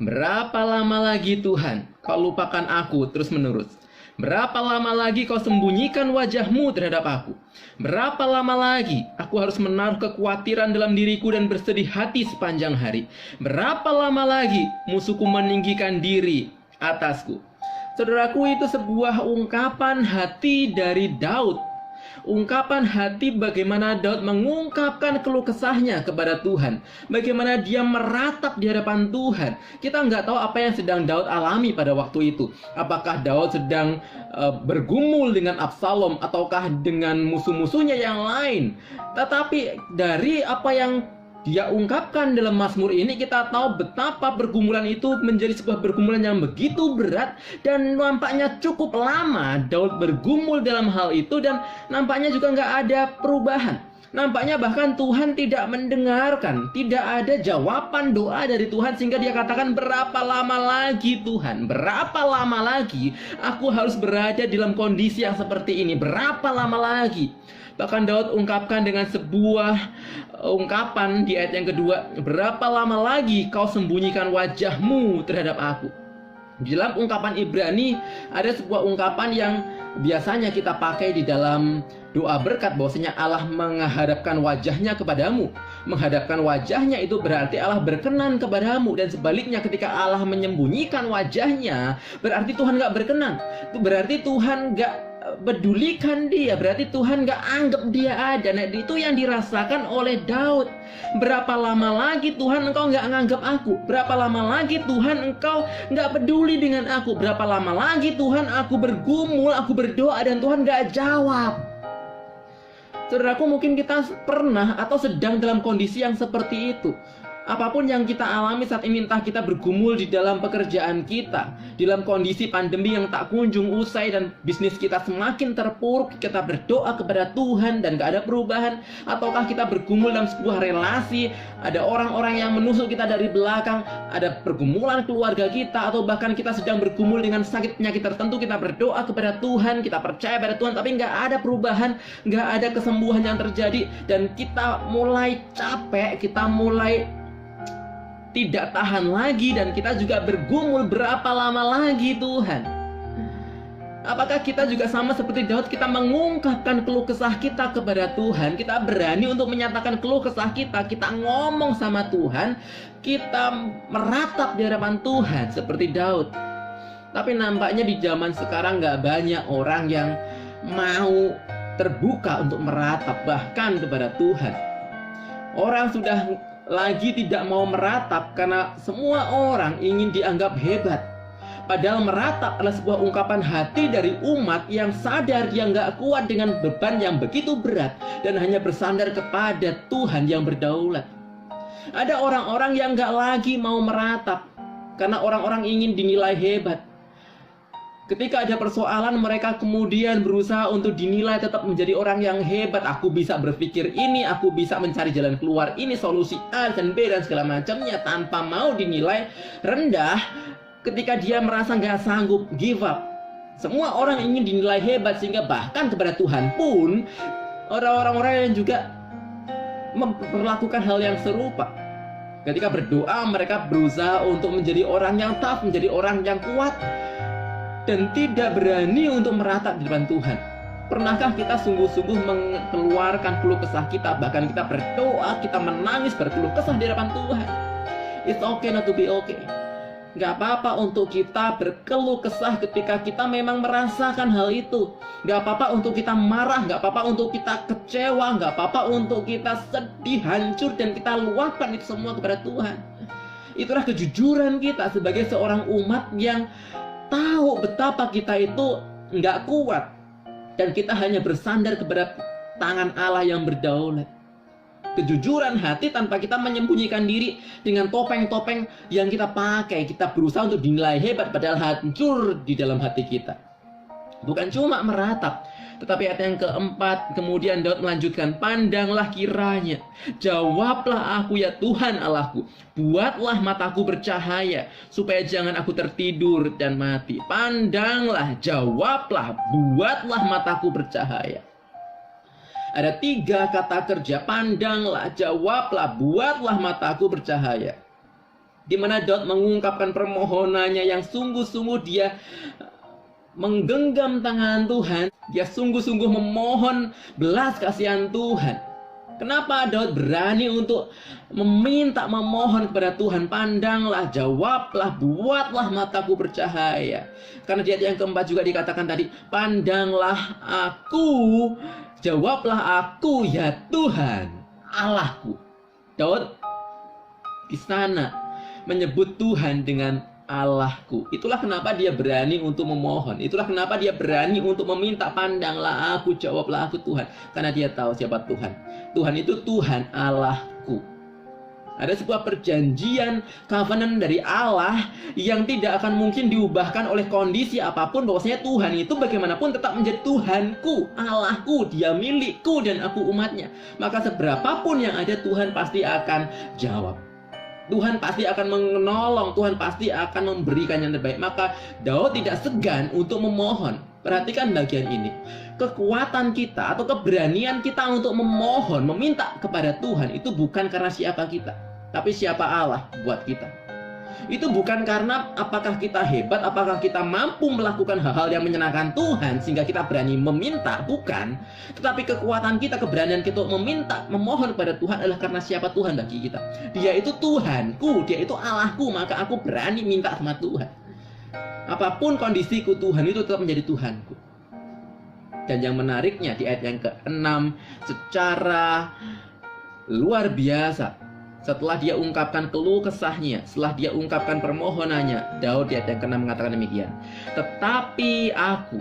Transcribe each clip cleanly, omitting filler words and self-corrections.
Berapa lama lagi Tuhan kau lupakan aku terus-menerus? Berapa lama lagi kau sembunyikan wajahmu terhadap aku? Berapa lama lagi aku harus menaruh kekhawatiran dalam diriku dan bersedih hati sepanjang hari? Berapa lama lagi musuhku meninggikan diri atasku? Saudaraku, itu sebuah ungkapan hati dari Daud. Ungkapan hati bagaimana Daud mengungkapkan keluh kesahnya kepada Tuhan. Bagaimana dia meratap di hadapan Tuhan. Kita nggak tahu apa yang sedang Daud alami pada waktu itu. Apakah Daud sedang bergumul dengan Absalom ataukah dengan musuh-musuhnya yang lain. Tetapi dari apa yang dia ungkapkan dalam Mazmur ini, kita tahu betapa pergumulan itu menjadi sebuah pergumulan yang begitu berat. Dan nampaknya cukup lama Daud bergumul dalam hal itu. Dan nampaknya juga nggak ada perubahan. Nampaknya bahkan Tuhan tidak mendengarkan. Tidak ada jawaban doa dari Tuhan. Sehingga dia katakan, berapa lama lagi Tuhan? Berapa lama lagi aku harus berada dalam kondisi yang seperti ini? Berapa lama lagi? Bahkan Daud ungkapkan dengan sebuah ungkapan di ayat yang kedua, berapa lama lagi kau sembunyikan wajahmu terhadap aku? Di dalam ungkapan Ibrani ada sebuah ungkapan yang biasanya kita pakai di dalam doa berkat, bahwasanya Allah menghadapkan wajahnya kepadamu. Menghadapkan wajahnya itu berarti Allah berkenan kepadamu. Dan sebaliknya, ketika Allah menyembunyikan wajahnya, berarti Tuhan gak berkenan. Itu berarti Tuhan gak pedulikan dia, berarti Tuhan gak anggap dia ada. Nah, itu yang dirasakan oleh Daud. Berapa lama lagi Tuhan engkau gak nganggap aku? Berapa lama lagi Tuhan engkau gak peduli dengan aku? Berapa lama lagi Tuhan aku bergumul, aku berdoa dan Tuhan gak jawab? Saudaraku, mungkin kita pernah atau sedang dalam kondisi yang seperti itu. Apapun yang kita alami saat ini, entah kita bergumul di dalam pekerjaan kita, dalam kondisi pandemi yang tak kunjung usai dan bisnis kita semakin terpuruk, kita berdoa kepada Tuhan dan gak ada perubahan. Ataukah kita bergumul dalam sebuah relasi, ada orang-orang yang menusuk kita dari belakang, ada pergumulan keluarga kita, atau bahkan kita sedang bergumul dengan sakit penyakit tertentu, kita berdoa kepada Tuhan, kita percaya pada Tuhan, tapi gak ada perubahan, gak ada kesembuhan yang terjadi, dan kita mulai capek, kita mulai tidak tahan lagi, dan kita juga bergumul, berapa lama lagi Tuhan? Apakah kita juga sama seperti Daud, kita mengungkapkan keluh kesah kita kepada Tuhan, kita berani untuk menyatakan keluh kesah kita, kita ngomong sama Tuhan, kita meratap di hadapan Tuhan seperti Daud. Tapi nampaknya di zaman sekarang gak banyak orang yang mau terbuka untuk meratap bahkan kepada Tuhan. Orang sudah lagi tidak mau meratap karena semua orang ingin dianggap hebat. Padahal meratap adalah sebuah ungkapan hati dari umat yang sadar dia nggak kuat dengan beban yang begitu berat dan hanya bersandar kepada Tuhan yang berdaulat. Ada orang-orang yang nggak lagi mau meratap karena orang-orang ingin dinilai hebat. Ketika ada persoalan, mereka kemudian berusaha untuk dinilai tetap menjadi orang yang hebat. Aku bisa berpikir ini, aku bisa mencari jalan keluar ini, solusi A dan B dan segala macamnya, tanpa mau dinilai rendah. Ketika dia merasa nggak sanggup, give up. Semua orang ingin dinilai hebat, sehingga bahkan kepada Tuhan pun orang-orang yang juga memperlakukan hal yang serupa. Ketika berdoa, mereka berusaha untuk menjadi orang yang tough, menjadi orang yang kuat, dan tidak berani untuk meratap di depan Tuhan. Pernahkah kita sungguh-sungguh mengeluarkan keluh kesah kita, bahkan kita berdoa, kita menangis, berkeluh kesah di hadapan Tuhan? It's okay not to be okay. Gak apa-apa untuk kita berkeluh kesah ketika kita memang merasakan hal itu. Gak apa-apa untuk kita marah, gak apa-apa untuk kita kecewa, gak apa-apa untuk kita sedih, hancur, dan kita luapkan itu semua kepada Tuhan. Itulah kejujuran kita sebagai seorang umat yang tahu betapa kita itu nggak kuat dan kita hanya bersandar kepada tangan Allah yang berdaulat. Kejujuran hati tanpa kita menyembunyikan diri dengan topeng-topeng yang kita pakai. Kita berusaha untuk dinilai hebat padahal hancur di dalam hati kita. Bukan cuma meratap, tetapi ayat yang keempat, kemudian Daud melanjutkan, pandanglah kiranya, jawablah aku ya Tuhan Allahku, buatlah mataku bercahaya, supaya jangan aku tertidur dan mati. Pandanglah, jawablah, buatlah mataku bercahaya. Ada 3 kata kerja, pandanglah, jawablah, buatlah mataku bercahaya. di mana Daud mengungkapkan permohonannya yang sungguh-sungguh dia menggenggam tangan Tuhan, dia sungguh-sungguh memohon belas kasihan Tuhan. Kenapa Daud berani untuk memohon kepada Tuhan? Pandanglah, jawablah, buatlah mataku bercahaya. Karena di ayat yang keempat juga dikatakan tadi, pandanglah aku, jawablah aku ya Tuhan, Allahku. Daud di sana menyebut Tuhan dengan Allahku. Itulah kenapa dia berani untuk memohon. Itulah kenapa dia berani untuk meminta, pandanglah aku, jawablah aku Tuhan. Karena dia tahu siapa Tuhan. Tuhan itu Tuhan Allahku. Ada sebuah perjanjian covenant dari Allah yang tidak akan mungkin diubahkan oleh kondisi apapun. Bahwasanya Tuhan itu bagaimanapun tetap menjadi Tuhanku, Allahku, dia milikku dan aku umatnya. Maka seberapapun yang ada, Tuhan pasti akan jawab. Tuhan pasti akan menolong, Tuhan pasti akan memberikan yang terbaik. Maka Daud tidak segan untuk memohon. Perhatikan bagian ini. Kekuatan kita atau keberanian kita untuk memohon, meminta kepada Tuhan itu bukan karena siapa kita, tapi siapa Allah buat kita. Itu bukan karena apakah kita hebat, apakah kita mampu melakukan hal-hal yang menyenangkan Tuhan sehingga kita berani meminta, bukan. Tetapi kekuatan kita, keberanian kita untuk meminta, memohon kepada Tuhan adalah karena siapa Tuhan bagi kita. Dia itu Tuhanku, dia itu Allahku, maka aku berani minta sama Tuhan. Apapun kondisiku, Tuhan itu tetap menjadi Tuhanku. Dan yang menariknya di ayat yang ke-6, secara luar biasa, setelah dia ungkapkan keluh kesahnya, setelah dia ungkapkan permohonannya, Daud di ayat yang ke-6 mengatakan demikian. Tetapi aku,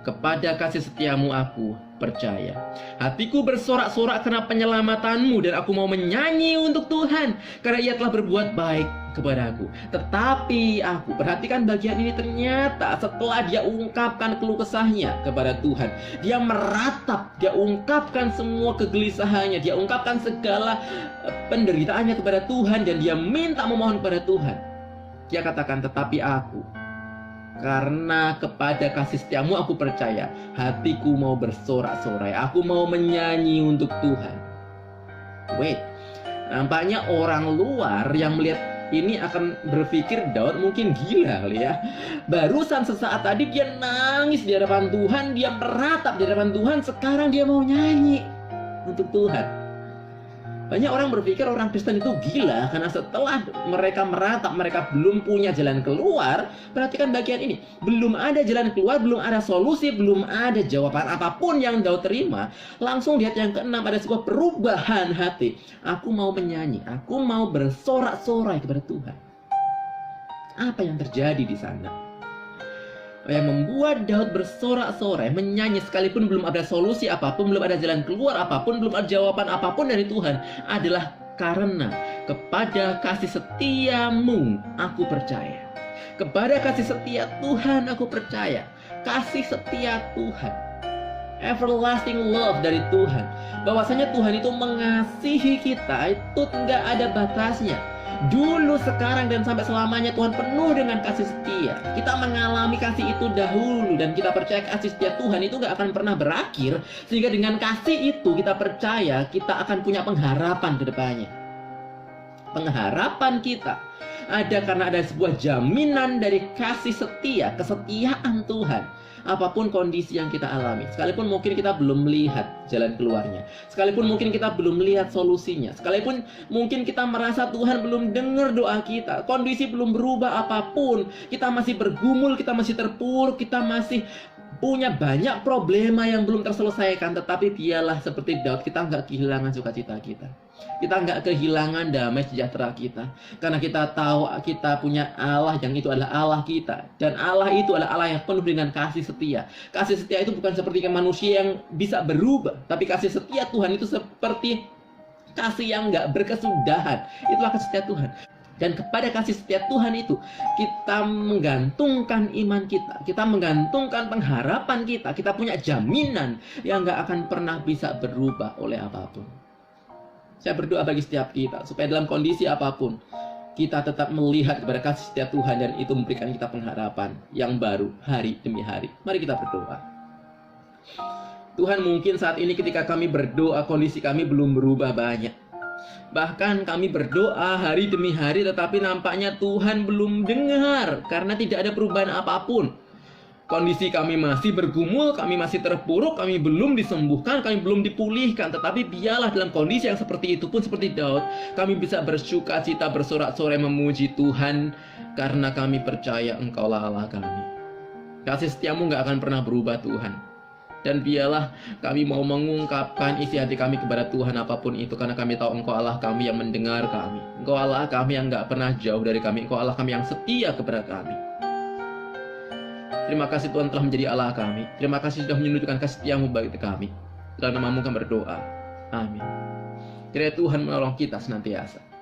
kepada kasih setiamu aku percaya. Hatiku bersorak-sorak karena penyelamatanmu, dan aku mau menyanyi untuk Tuhan, karena ia telah berbuat baik kepadaku. Tetapi aku, perhatikan bagian ini, ternyata setelah dia ungkapkan keluh kesahnya kepada Tuhan, dia meratap, dia ungkapkan semua kegelisahannya, dia ungkapkan segala penderitaannya kepada Tuhan, dan dia minta memohon kepada Tuhan. Dia katakan, tetapi aku, karena kepada kasih setiamu aku percaya, hatiku mau bersorak-sorai, aku mau menyanyi untuk Tuhan. Wait, nampaknya orang luar yang melihat ini akan berpikir Daud mungkin gila kali ya. Barusan sesaat tadi dia nangis di hadapan Tuhan, dia meratap di hadapan Tuhan, sekarang dia mau nyanyi untuk Tuhan. Banyak orang berpikir orang Kristen itu gila karena setelah mereka meratap, mereka belum punya jalan keluar. Perhatikan bagian ini, belum ada jalan keluar, belum ada solusi, belum ada jawaban apapun yang Daud terima. Langsung di ayat yang ke-6 ada sebuah perubahan hati. Aku mau menyanyi, aku mau bersorak-sorai kepada Tuhan. Apa yang terjadi di sana? Yang membuat Daud bersorak-sorai, menyanyi sekalipun belum ada solusi apapun, belum ada jalan keluar apapun, belum ada jawaban apapun dari Tuhan, adalah karena kepada kasih setiamu aku percaya. Kepada kasih setia Tuhan aku percaya. Kasih setia Tuhan, everlasting love dari Tuhan, bahwasanya Tuhan itu mengasihi kita itu nggak ada batasnya. Dulu, sekarang, dan sampai selamanya Tuhan penuh dengan kasih setia. Kita mengalami kasih itu dahulu, dan kita percaya kasih setia Tuhan itu gak akan pernah berakhir. Sehingga dengan kasih itu kita percaya kita akan punya pengharapan ke depannya. Pengharapan kita ada karena ada sebuah jaminan dari kasih setia, kesetiaan Tuhan. Apapun kondisi yang kita alami, sekalipun mungkin kita belum melihat jalan keluarnya, sekalipun mungkin kita belum melihat solusinya, sekalipun mungkin kita merasa Tuhan belum dengar doa kita, kondisi belum berubah apapun, kita masih bergumul, kita masih terpuruk, kita masih punya banyak problema yang belum terselesaikan. Tetapi dialah seperti Daud, kita nggak kehilangan sukacita kita, kita nggak kehilangan damai sejahtera kita, karena kita tahu kita punya Allah yang itu adalah Allah kita, dan Allah itu adalah Allah yang penuh dengan kasih setia. Kasih setia itu bukan seperti manusia yang bisa berubah, tapi kasih setia Tuhan itu seperti kasih yang nggak berkesudahan. Itulah kasih setia Tuhan. Dan kepada kasih setia Tuhan itu kita menggantungkan iman kita, kita menggantungkan pengharapan kita, kita punya jaminan yang nggak akan pernah bisa berubah oleh apapun. Saya berdoa bagi setiap kita supaya dalam kondisi apapun kita tetap melihat kepada kasih setia Tuhan, dan itu memberikan kita pengharapan yang baru hari demi hari. Mari kita berdoa. Tuhan, mungkin saat ini ketika kami berdoa kondisi kami belum berubah banyak. Bahkan kami berdoa hari demi hari, tetapi nampaknya Tuhan belum dengar karena tidak ada perubahan apapun. Kondisi kami masih bergumul, kami masih terpuruk, kami belum disembuhkan, kami belum dipulihkan. Tetapi biarlah dalam kondisi yang seperti itu pun seperti Daud, kami bisa bersuka cita, bersorak-sorai memuji Tuhan, karena kami percaya Engkaulah Allah kami. Kasih setiamu gak akan pernah berubah Tuhan. Dan biarlah kami mau mengungkapkan isi hati kami kepada Tuhan apapun itu, karena kami tahu Engkau Allah kami yang mendengar kami. Engkau Allah kami yang gak pernah jauh dari kami. Engkau Allah kami yang setia kepada kami. Terima kasih Tuhan telah menjadi Allah kami. Terima kasih sudah menunjukkan kasih setiamu bagi kami. Dalam namamu kami berdoa. Amin. Kiranya Tuhan menolong kita senantiasa.